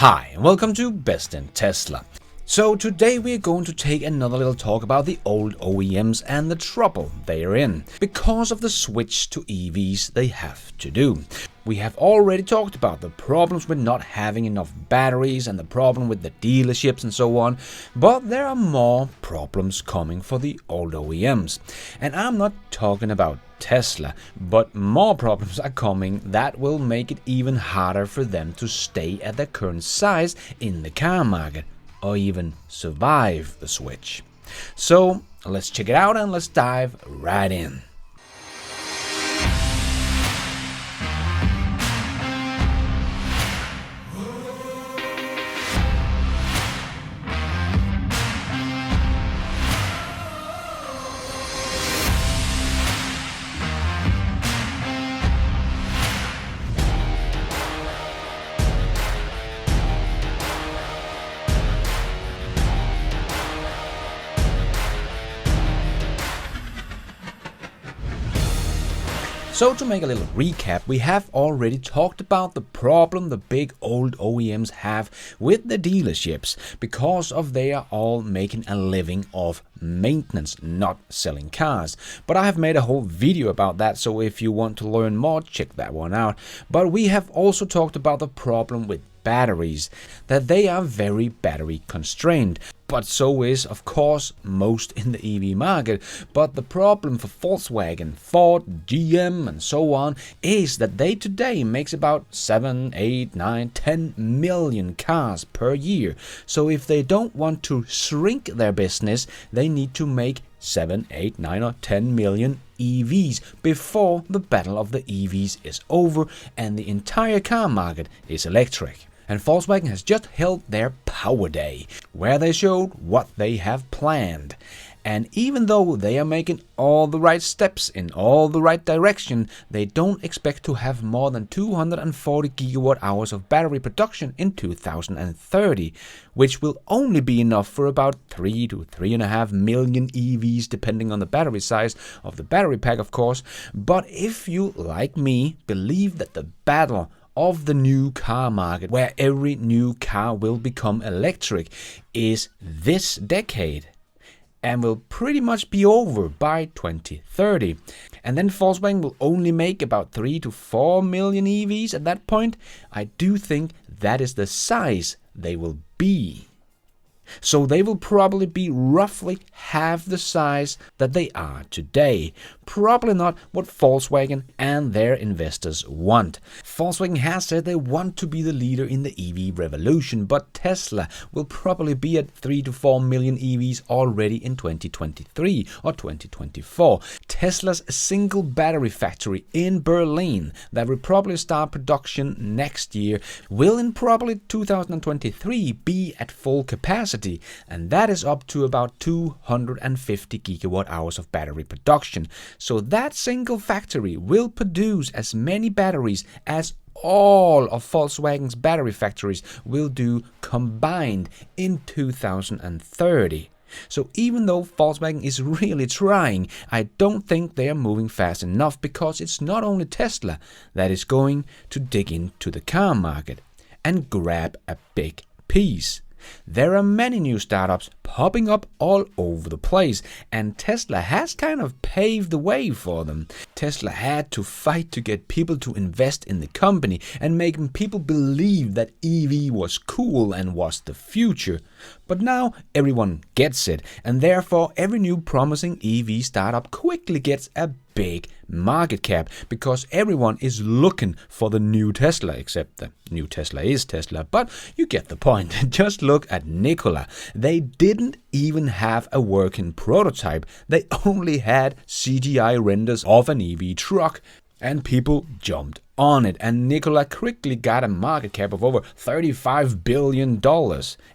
Hi, and welcome to Best in Tesla. So today we are going to take another little talk about the old OEMs and the trouble they are in because of the switch to EVs they have to do. We have already talked about the problems with not having enough batteries and the problem with the dealerships and so on, but there are more problems coming for the old OEMs. And I'm not talking about Tesla, but more problems are coming that will make it even harder for them to stay at their current size in the car market, or even survive the switch. So let's check it out and let's dive right in. So to make a little recap, we have already talked about the problem the big old OEMs have with the dealerships because of they are all making a living of maintenance, not selling cars. But I have made a whole video about that, so if you want to learn more, check that one out. But we have also talked about the problem with batteries, that they are very battery constrained. But so is, of course, most in the EV market. But the problem for Volkswagen, Ford, GM and so on is that they today makes about 7, 8, 9, 10 million cars per year. So if they don't want to shrink their business, they need to make 7, 8, 9 or 10 million EVs before the battle of the EVs is over and the entire car market is electric. And Volkswagen has just held their Power Day, where they showed what they have planned. And even though they are making all the right steps in all the right direction, they don't expect to have more than 240 gigawatt hours of battery production in 2030, which will only be enough for about 3 to 3.5 million EVs, depending on the battery size of the battery pack, of course. But if you, like me, believe that the battle of the new car market, where every new car will become electric, is this decade and will pretty much be over by 2030. And then Volkswagen will only make about 3 to 4 million EVs at that point. I do think that is the size they will be. So they will probably be roughly half the size that they are today. Probably not what Volkswagen and their investors want. Volkswagen has said they want to be the leader in the EV revolution, but Tesla will probably be at 3 to 4 million EVs already in 2023 or 2024. Tesla's single battery factory in Berlin that will probably start production next year will in probably 2023 be at full capacity, and that is up to about 250 gigawatt hours of battery production. So that single factory will produce as many batteries as all of Volkswagen's battery factories will do combined in 2030. So even though Volkswagen is really trying, I don't think they are moving fast enough, because it's not only Tesla that is going to dig into the car market and grab a big piece. There are many new startups popping up all over the place, and Tesla has kind of paved the way for them. Tesla had to fight to get people to invest in the company and making people believe that EV was cool and was the future. But now everyone gets it, and therefore every new promising EV startup quickly gets a big market cap, because everyone is looking for the new Tesla, except the new Tesla is Tesla, but you get the point. Just look at Nikola. They didn't even have a working prototype. They only had CGI renders of an EV truck, and people jumped on it, and Nikola quickly got a market cap of over $35 billion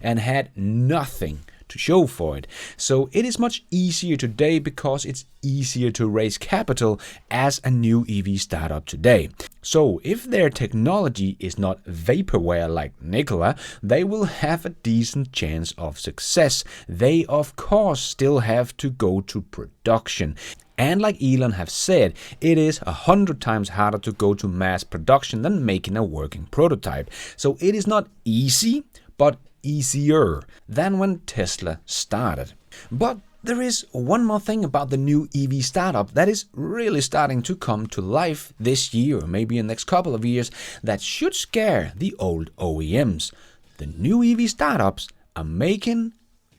and had nothing to show for it. So it is much easier today because it's easier to raise capital as a new EV startup today. So if their technology is not vaporware like Nikola, they will have a decent chance of success. They of course still have to go to production. And like Elon have said, it is 100 times harder to go to mass production than making a working prototype. So it is not easy, but easier than when Tesla started. But there is one more thing about the new EV startup that is really starting to come to life this year, or maybe in the next couple of years, that should scare the old OEMs. The new EV startups are making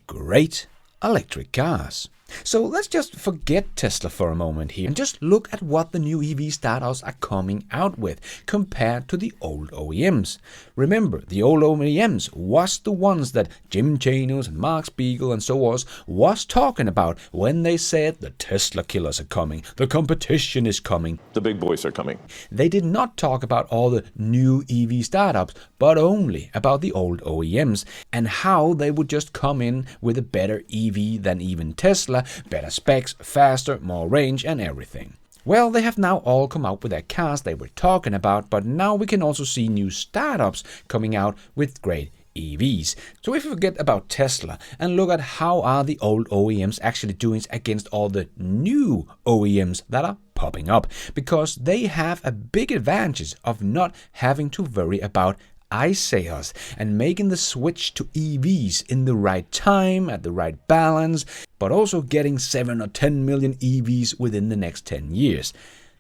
great electric cars. So let's just forget Tesla for a moment here and just look at what the new EV startups are coming out with compared to the old OEMs. Remember, the old OEMs was the ones that Jim Chanos and Mark Spiegel and so on was talking about when they said the Tesla killers are coming, the competition is coming, the big boys are coming. They did not talk about all the new EV startups, but only about the old OEMs and how they would just come in with a better EV than even Tesla, better specs, faster, more range and everything. Well, they have now all come out with their cars they were talking about, but now we can also see new startups coming out with great EVs. So if we forget about Tesla and look at how are the old OEMs actually doing against all the new OEMs that are popping up, because they have a big advantage of not having to worry about ICE sales and making the switch to EVs in the right time, at the right balance, but also getting 7 or 10 million EVs within the next 10 years.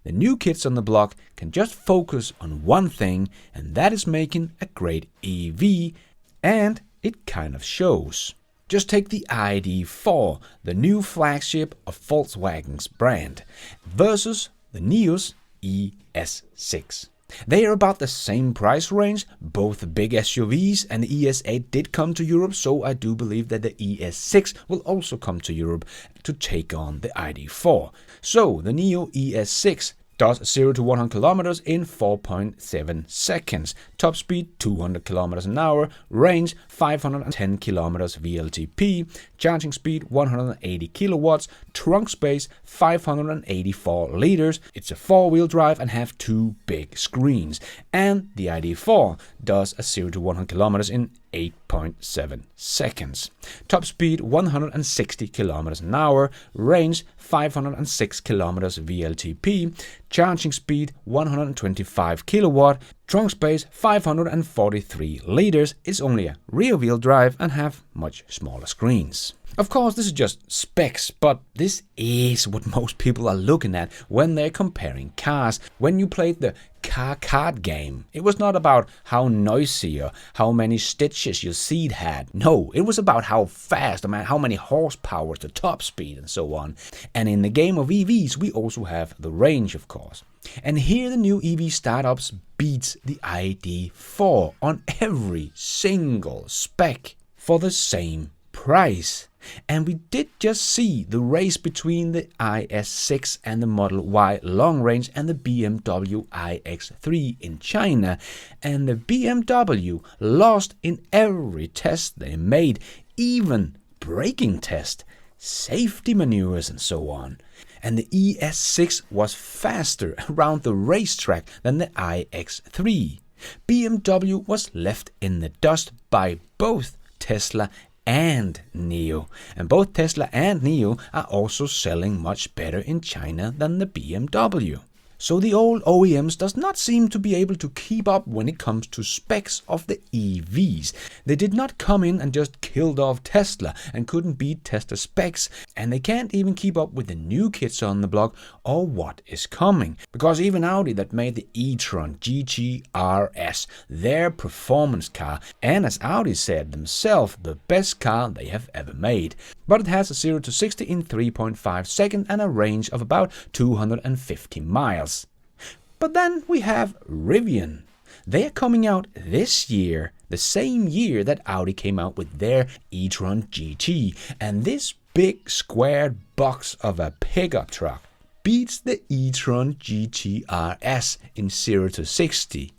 The new kids on the block can just focus on one thing, and that is making a great EV, and it kind of shows. Just take the ID.4, the new flagship of Volkswagen's brand, versus the NIO's ES6. They are about the same price range, both big SUVs, and the ES8 did come to Europe, so I do believe that the ES6 will also come to Europe to take on the ID.4. So the NIO ES6 does 0 to 100 kilometers in 4.7 seconds. Top speed 200 kilometers an hour, range 510 kilometers VLTP, charging speed 180 kilowatts, trunk space 584 liters. It's a 4-wheel drive and have 2 big screens. And the ID.4 does a 0 to 100 kilometers in 8.7 seconds. Top speed 160 kilometers an hour, range 506 kilometers VLTP, charging speed 125 kilowatt, trunk space 543 liters. It's only a rear-wheel drive and have much smaller screens. Of course, this is just specs, but this is what most people are looking at when they're comparing cars. When you played the car card game, it was not about how noisy or how many stitches your seat had. No, it was about how fast, how many horsepower, the top speed, and so on. And in the game of EVs, we also have the range, of course. And here the new EV startups beats the ID.4 on every single spec for the same price. And we did just see the race between the IS6 and the Model Y long range and the BMW iX3 in China. And the BMW lost in every test they made, even braking test, safety maneuvers and so on. And the ES6 was faster around the racetrack than the iX3. BMW was left in the dust by both Tesla and NIO. And both Tesla and NIO are also selling much better in China than the BMW. So the old OEMs does not seem to be able to keep up when it comes to specs of the EVs. They did not come in and just killed off Tesla and couldn't beat Tesla specs, and they can't even keep up with the new kids on the block or what is coming. Because even Audi that made the e-tron GT RS, their performance car, and as Audi said themselves, the best car they have ever made. But it has a 0 to 60 in 3.5 seconds and a range of about 250 miles. But then we have Rivian. They're coming out this year, the same year that Audi came out with their e-tron GT. And this big squared box of a pickup truck beats the e-tron GT RS in 0 to 60.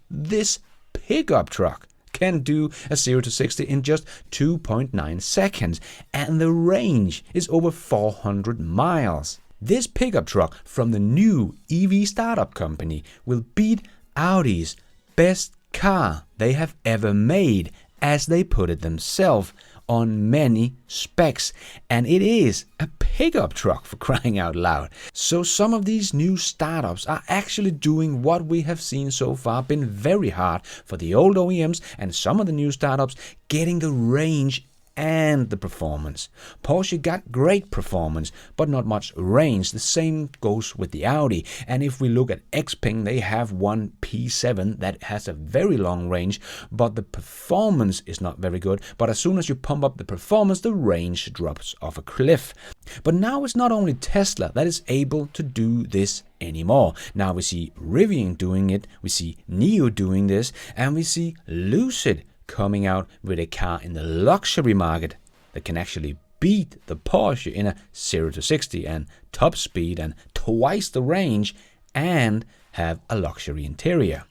This pickup truck can do a 0 to 60 in just 2.9 seconds, and the range is over 400 miles. This pickup truck from the new EV startup company will beat Audi's best car they have ever made, as they put it themselves, on many specs, and it is a pickup truck, for crying out loud. So some of these new startups are actually doing what we have seen so far been very hard for the old OEMs, and some of the new startups getting the range and the performance. Porsche got great performance, but not much range. The same goes with the Audi. And if we look at Xpeng, they have one P7 that has a very long range, but the performance is not very good. But as soon as you pump up the performance, the range drops off a cliff. But now it's not only Tesla that is able to do this anymore. Now we see Rivian doing it, we see NIO doing this, and we see Lucid coming out with a car in the luxury market that can actually beat the Porsche in a 0 to 60 and top speed and twice the range and have a luxury interior.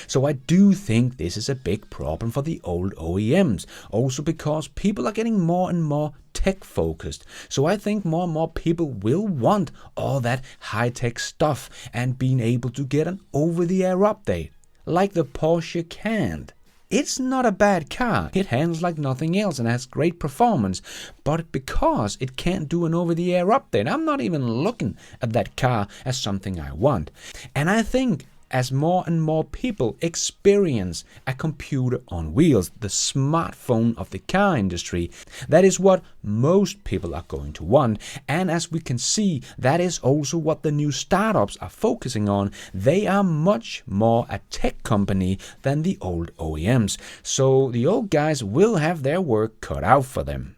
So I do think this is a big problem for the old OEMs, also because people are getting more and more tech focused. So I think more and more people will want all that high-tech stuff and being able to get an over-the-air update like the Porsche can't. It's not a bad car. It handles like nothing else and has great performance. But because it can't do an over-the-air update, I'm not even looking at that car as something I want. And I think as more and more people experience a computer on wheels, the smartphone of the car industry, that is what most people are going to want. And as we can see, that is also what the new startups are focusing on. They are much more a tech company than the old OEMs. So the old guys will have their work cut out for them.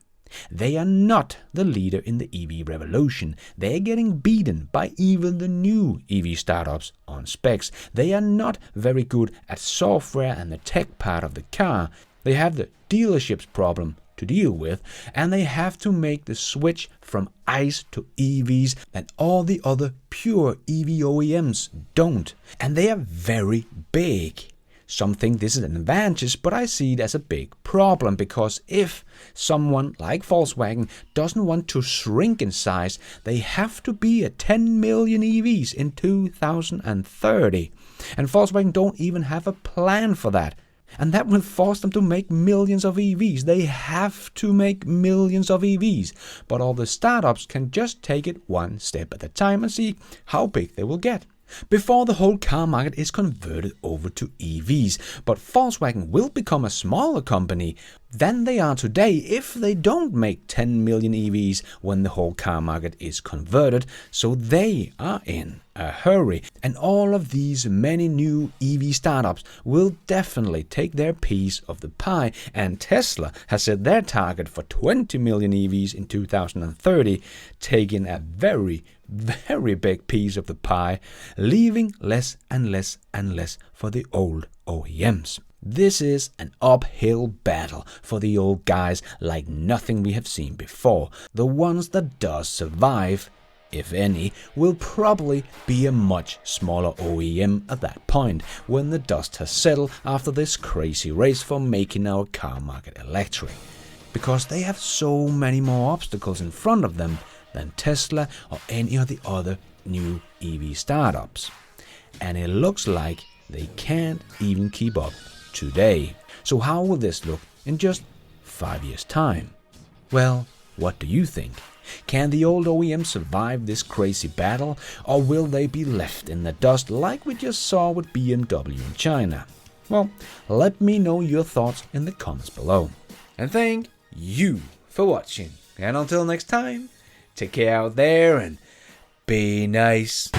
They are not the leader in the EV revolution. They are getting beaten by even the new EV startups on specs. They are not very good at software and the tech part of the car. They have the dealership's problem to deal with, and they have to make the switch from ICE to EVs that all the other pure EV OEMs don't. And they are very big. Some think this is an advantage, but I see it as a big problem, because if someone like Volkswagen doesn't want to shrink in size, they have to be at 10 million EVs in 2030. And Volkswagen don't even have a plan for that. And that will force them to make millions of EVs. They have to make millions of EVs. But all the startups can just take it one step at a time and see how big they will get before the whole car market is converted over to EVs. But Volkswagen will become a smaller company than they are today if they don't make 10 million EVs when the whole car market is converted. So they are in a hurry. And all of these many new EV startups will definitely take their piece of the pie. And Tesla has set their target for 20 million EVs in 2030, taking a very big piece of the pie, leaving less and less and less for the old OEMs. This is an uphill battle for the old guys like nothing we have seen before. The ones that does survive, if any, will probably be a much smaller OEM at that point, when the dust has settled after this crazy race for making our car market electric. Because they have so many more obstacles in front of them than Tesla or any of the other new EV startups. And it looks like they can't even keep up today. So how will this look in just 5 years' time? Well, what do you think? Can the old OEMs survive this crazy battle, or will they be left in the dust like we just saw with BMW in China? Well, let me know your thoughts in the comments below. And thank you for watching. And until next time, take care out there and be nice.